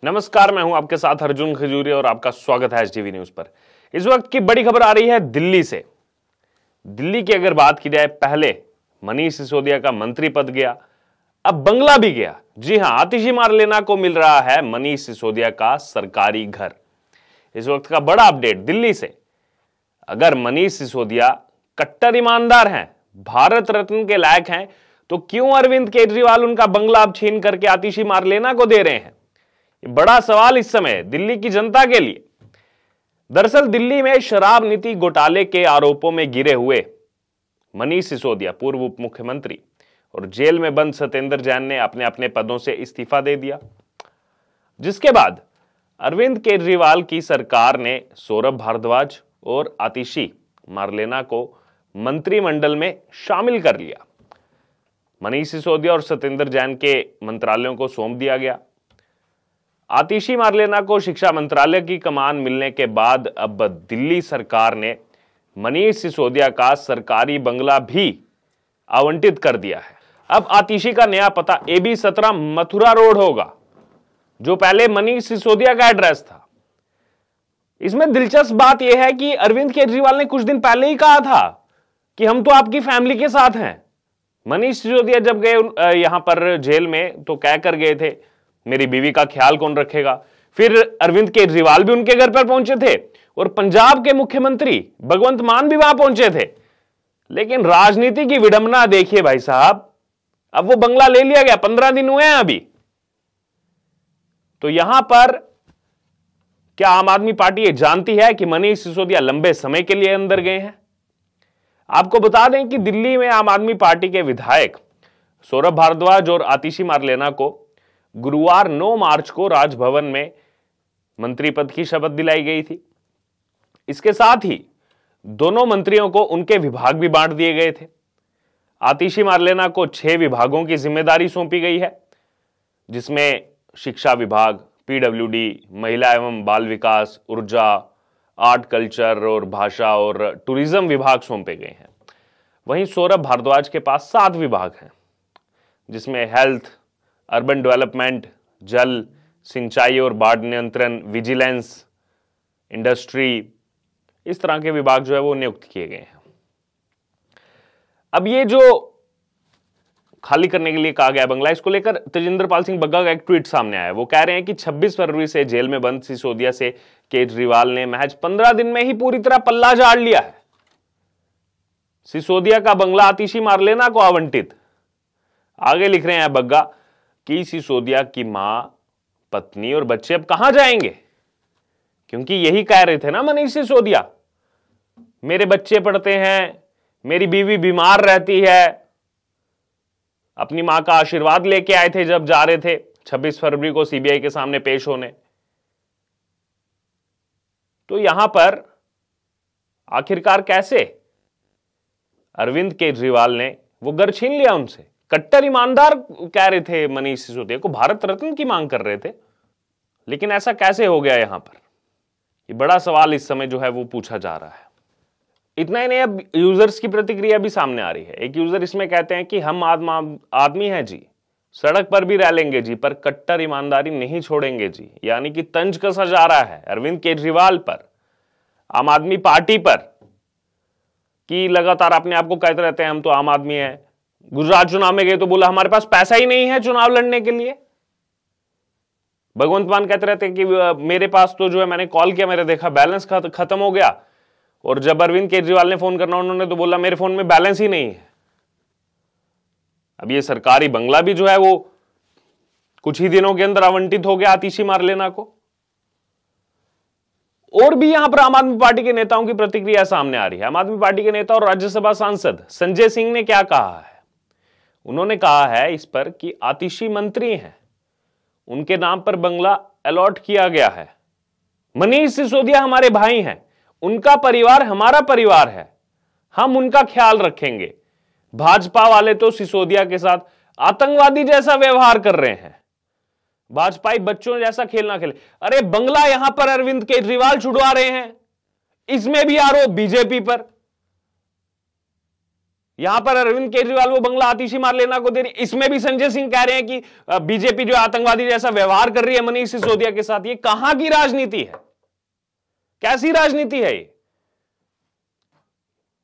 नमस्कार, मैं हूं आपके साथ अर्जुन खजूरिया और आपका स्वागत है एचटीवी न्यूज पर। इस वक्त की बड़ी खबर आ रही है दिल्ली से। दिल्ली की अगर बात की जाए, पहले मनीष सिसोदिया का मंत्री पद गया, अब बंगला भी गया। जी हां, आतिशी मारलेना को मिल रहा है मनीष सिसोदिया का सरकारी घर। इस वक्त का बड़ा अपडेट दिल्ली से। अगर मनीष सिसोदिया कट्टर ईमानदार हैं, भारत रत्न के लायक हैं, तो क्यों अरविंद केजरीवाल उनका बंगला अब छीन करके आतिशी मारलेना को दे रहे हैं? ये बड़ा सवाल इस समय दिल्ली की जनता के लिए। दरअसल दिल्ली में शराब नीति घोटाले के आरोपों में घिरे हुए मनीष सिसोदिया, पूर्व उप मुख्यमंत्री, और जेल में बंद सत्येंद्र जैन ने अपने अपने पदों से इस्तीफा दे दिया, जिसके बाद अरविंद केजरीवाल की सरकार ने सौरभ भारद्वाज और आतिशी मारलेना को मंत्रिमंडल में शामिल कर लिया। मनीष सिसोदिया और सत्येंद्र जैन के मंत्रालयों को सौंप दिया गया। आतिशी मारलेना को शिक्षा मंत्रालय की कमान मिलने के बाद अब दिल्ली सरकार ने मनीष सिसोदिया का सरकारी बंगला भी आवंटित कर दिया है। अब आतिशी का नया पता AB 17 मथुरा रोड होगा, जो पहले मनीष सिसोदिया का एड्रेस था। इसमें दिलचस्प बात यह है कि अरविंद केजरीवाल ने कुछ दिन पहले ही कहा था कि हम तो आपकी फैमिली के साथ हैं। मनीष सिसोदिया जब गए यहां पर जेल में तो कह कर गए थे, मेरी बीवी का ख्याल कौन रखेगा। फिर अरविंद केजरीवाल भी उनके घर पर पहुंचे थे और पंजाब के मुख्यमंत्री भगवंत मान भी वहां पहुंचे थे। लेकिन राजनीति की विडंबना देखिए भाई साहब, अब वो बंगला ले लिया गया, 15 दिन हुए हैं अभी। तो यहां पर क्या आम आदमी पार्टी ये जानती है कि मनीष सिसोदिया लंबे समय के लिए अंदर गए हैं? आपको बता दें कि दिल्ली में आम आदमी पार्टी के विधायक सौरभ भारद्वाज और आतिशी मारलेना को गुरुवार 9 मार्च को राजभवन में मंत्री पद की शपथ दिलाई गई थी। इसके साथ ही दोनों मंत्रियों को उनके विभाग भी बांट दिए गए थे। आतिशी मारलेना को 6 विभागों की जिम्मेदारी सौंपी गई है, जिसमें शिक्षा विभाग, PWD, महिला एवं बाल विकास, ऊर्जा, आर्ट कल्चर और भाषा और टूरिज्म विभाग सौंपे गए हैं। वहीं सौरभ भारद्वाज के पास 7 विभाग हैं, जिसमें हेल्थ, अर्बन डेवलपमेंट, जल, सिंचाई और बाढ़ नियंत्रण, विजिलेंस, इंडस्ट्री, इस तरह के विभाग जो है वो नियुक्त किए गए हैं। अब ये जो खाली करने के लिए कहा गया बंगला, इसको लेकर तेजिंदर पाल सिंह बग्गा का एक ट्वीट सामने आया है। वो कह रहे हैं कि 26 फरवरी से जेल में बंद सिसोदिया से केजरीवाल ने महज 15 दिन में ही पूरी तरह पल्ला झाड़ लिया है। सिसोदिया का बंगला आतिशी मारलेना को आवंटित। आगे लिख रहे हैं बग्गा कि सिसोदिया की मां, पत्नी और बच्चे अब कहां जाएंगे? क्योंकि यही कह रहे थे ना मनीष सिसोदिया, मेरे बच्चे पढ़ते हैं, मेरी बीवी बीमार रहती है। अपनी मां का आशीर्वाद लेके आए थे जब जा रहे थे 26 फरवरी को CBI के सामने पेश होने। तो यहां पर आखिरकार कैसे अरविंद केजरीवाल ने वो घर छीन लिया उनसे? कट्टर ईमानदार कह रहे थे मनीष सिसोदिया को, भारत रत्न की मांग कर रहे थे, लेकिन ऐसा कैसे हो गया यहां पर? ये बड़ा सवाल इस समय जो है वो पूछा जा रहा है। इतना ही नहीं, अब यूजर्स की प्रतिक्रिया भी सामने आ रही है। एक यूजर इसमें कहते हैं कि हम आदमी हैं जी, सड़क पर भी रह लेंगे जी, पर कट्टर ईमानदारी नहीं छोड़ेंगे जी। यानी कि तंज कसा जा रहा है अरविंद केजरीवाल पर, आम आदमी पार्टी पर, कि लगातार अपने आप को कहते रहते हैं हम तो आम आदमी हैं। गुजरात चुनाव में गए तो बोला हमारे पास पैसा ही नहीं है चुनाव लड़ने के लिए। भगवंत मान कहते रहते हैं कि मेरे पास तो जो है, मैंने कॉल किया, मैंने देखा बैलेंस खत्म हो गया। और जब अरविंद केजरीवाल ने फोन करना, उन्होंने तो बोला मेरे फोन में बैलेंस ही नहीं है। अब ये सरकारी बंगला भी जो है वो कुछ ही दिनों के अंदर आवंटित हो गया आतिशी मारलेना को। और भी यहां पर आम आदमी पार्टी के नेताओं की प्रतिक्रिया सामने आ रही है। आम आदमी पार्टी के नेता और राज्यसभा सांसद संजय सिंह ने क्या कहा है? उन्होंने कहा है इस पर कि आतिशी मंत्री हैं, उनके नाम पर बंगला अलॉट किया गया है। मनीष सिसोदिया हमारे भाई हैं, उनका परिवार हमारा परिवार है, हम उनका ख्याल रखेंगे। भाजपा वाले तो सिसोदिया के साथ आतंकवादी जैसा व्यवहार कर रहे हैं, भाजपाई बच्चों जैसा खेलना खेले। अरे बंगला यहां पर अरविंद केजरीवाल छुड़वा रहे हैं, इसमें भी आरोप बीजेपी पर। यहां पर अरविंद केजरीवाल वो बंगला आतिशी मार लेना को दे रही। इसमें भी संजय सिंह कह रहे हैं कि बीजेपी जो आतंकवादी जैसा व्यवहार कर रही है मनीष सिसोदिया के साथ। ये कहां की राजनीति है? कैसी राजनीति है ये?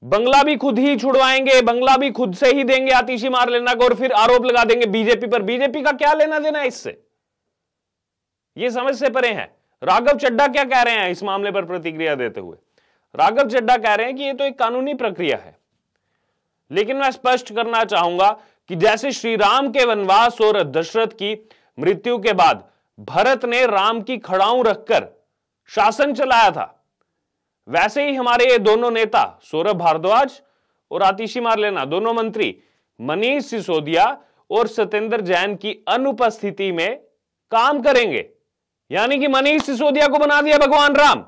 बंगला भी खुद ही छुड़वाएंगे, बंगला भी खुद से ही देंगे आतिशी मार लेना को, और फिर आरोप लगा देंगे बीजेपी पर। बीजेपी का क्या लेना देना है इससे? ये समझ से परे हैं। राघव चड्ढा क्या कह रहे हैं इस मामले पर प्रतिक्रिया देते हुए? राघव चड्ढा कह रहे हैं कि ये तो एक कानूनी प्रक्रिया है, लेकिन मैं स्पष्ट करना चाहूंगा कि जैसे श्री राम के वनवास और दशरथ की मृत्यु के बाद भरत ने राम की खड़ाऊं रखकर शासन चलाया था, वैसे ही हमारे ये दोनों नेता सौरभ भारद्वाज और आतिशी मार लेना दोनों मंत्री मनीष सिसोदिया और सत्येंद्र जैन की अनुपस्थिति में काम करेंगे। यानी कि मनीष सिसोदिया को बना दिया भगवान राम,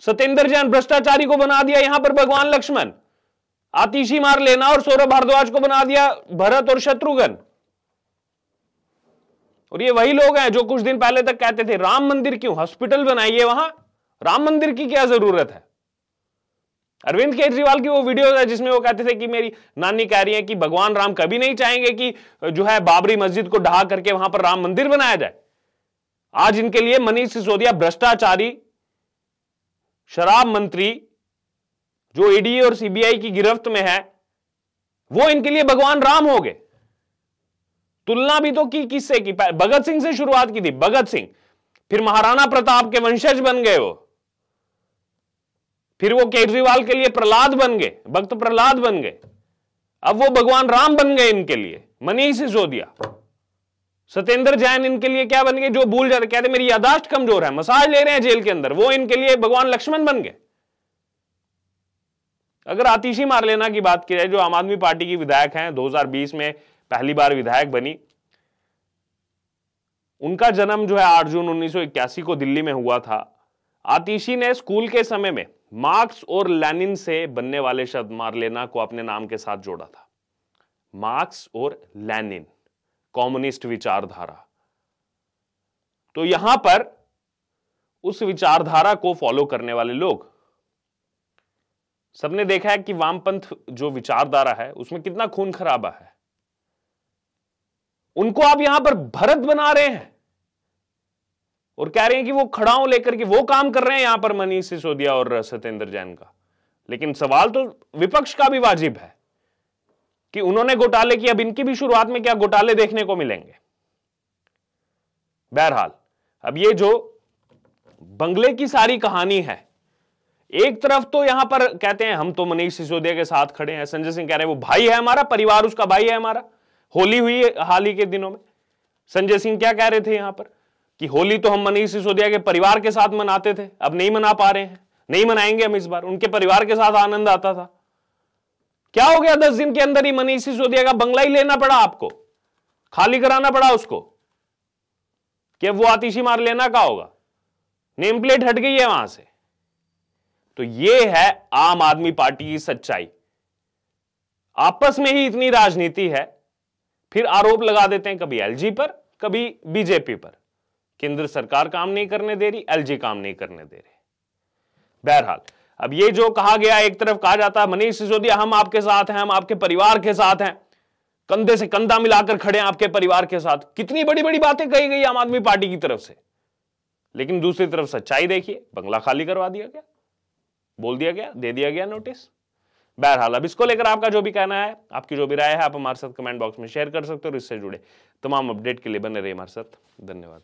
सत्येंद्र जैन भ्रष्टाचारी को बना दिया यहां पर भगवान लक्ष्मण, आतिशी मार लेना और सौरभ भारद्वाज को बना दिया भरत और शत्रुघ्न। और ये वही लोग हैं जो कुछ दिन पहले तक कहते थे राम मंदिर क्यों, हॉस्पिटल बनाइए वहां, राम मंदिर की क्या जरूरत है। अरविंद केजरीवाल की वो वीडियो है जिसमें वो कहते थे कि मेरी नानी कह रही है कि भगवान राम कभी नहीं चाहेंगे कि जो है बाबरी मस्जिद को ढहा करके वहां पर राम मंदिर बनाया जाए। आज इनके लिए मनीष सिसोदिया भ्रष्टाचारी शराब मंत्री जो ईडी और सीबीआई की गिरफ्त में है, वो इनके लिए भगवान राम हो गए। तुलना भी तो की किससे की? भगत सिंह से शुरुआत की थी, भगत सिंह, फिर महाराणा प्रताप के वंशज बन गए वो, फिर वो केजरीवाल के लिए प्रहलाद बन गए, भक्त प्रहलाद बन गए, अब वो भगवान राम बन गए इनके लिए मनीष सिसोदिया। सत्येंद्र जैन इनके लिए क्या बन गए? जो भूल जाते, कहते मेरी यादाश्त कमजोर है, मसाज ले रहे हैं जेल के अंदर, वो इनके लिए भगवान लक्ष्मण बन गए। अगर आतिशी मार लेना की बात की जाए, जो आम आदमी पार्टी की विधायक हैं, 2020 में पहली बार विधायक बनी, उनका जन्म जो है 8 जून 1981 को दिल्ली में हुआ था। आतिशी ने स्कूल के समय में मार्क्स और लेनिन से बनने वाले शब्द मार लेना को अपने नाम के साथ जोड़ा था। मार्क्स और लेनिन, कम्युनिस्ट विचारधारा। तो यहां पर उस विचारधारा को फॉलो करने वाले लोग, सबने देखा है कि वामपंथ जो विचारधारा है उसमें कितना खून खराबा है। उनको आप यहां पर भरत बना रहे हैं और कह रहे हैं कि वो खड़ाऊं लेकर के वो काम कर रहे हैं यहां पर मनीष सिसोदिया और सत्येंद्र जैन का। लेकिन सवाल तो विपक्ष का भी वाजिब है कि उन्होंने घोटाले किए, अब इनकी भी शुरुआत में क्या घोटाले देखने को मिलेंगे। बहरहाल अब ये जो बंगले की सारी कहानी है, एक तरफ तो यहां पर कहते हैं हम तो मनीष सिसोदिया के साथ खड़े हैं, संजय सिंह कह रहे हैं वो भाई है हमारा, परिवार उसका भाई है हमारा। होली हुई है हाल ही के दिनों में, संजय सिंह क्या कह रहे थे यहां पर कि होली तो हम मनीष सिसोदिया के परिवार के साथ मनाते थे, अब नहीं मना पा रहे हैं, नहीं मनाएंगे हम इस बार, उनके परिवार के साथ आनंद आता था। क्या हो गया 10 दिन के अंदर ही मनीष सिसोदिया का बंगला ही लेना पड़ा आपको, खाली कराना पड़ा उसको, कि अब वो आतिशी मार लेना का होगा, नेम प्लेट हट गई है वहां से। तो ये है आम आदमी पार्टी की सच्चाई। आपस में ही इतनी राजनीति है, फिर आरोप लगा देते हैं कभी एलजी पर कभी बीजेपी पर। केंद्र सरकार काम नहीं करने दे रही, एलजी काम नहीं करने दे रही। बहरहाल अब ये जो कहा गया, एक तरफ कहा जाता है मनीष सिसोदिया हम आपके साथ हैं, हम आपके परिवार के साथ हैं, कंधे से कंधा मिलाकर खड़े हैं आपके परिवार के साथ। कितनी बड़ी बड़ी बातें कही गई आम आदमी पार्टी की तरफ से, लेकिन दूसरी तरफ सच्चाई देखिए, बंगला खाली करवा दिया गया, बोल दिया गया, दे दिया गया नोटिस। बहरहाल अब इसको लेकर आपका जो भी कहना है, आपकी जो भी राय है, आप हमारे साथ कमेंट बॉक्स में शेयर कर सकते हो और इससे जुड़े तमाम अपडेट के लिए बने रहिए हमारे साथ। धन्यवाद।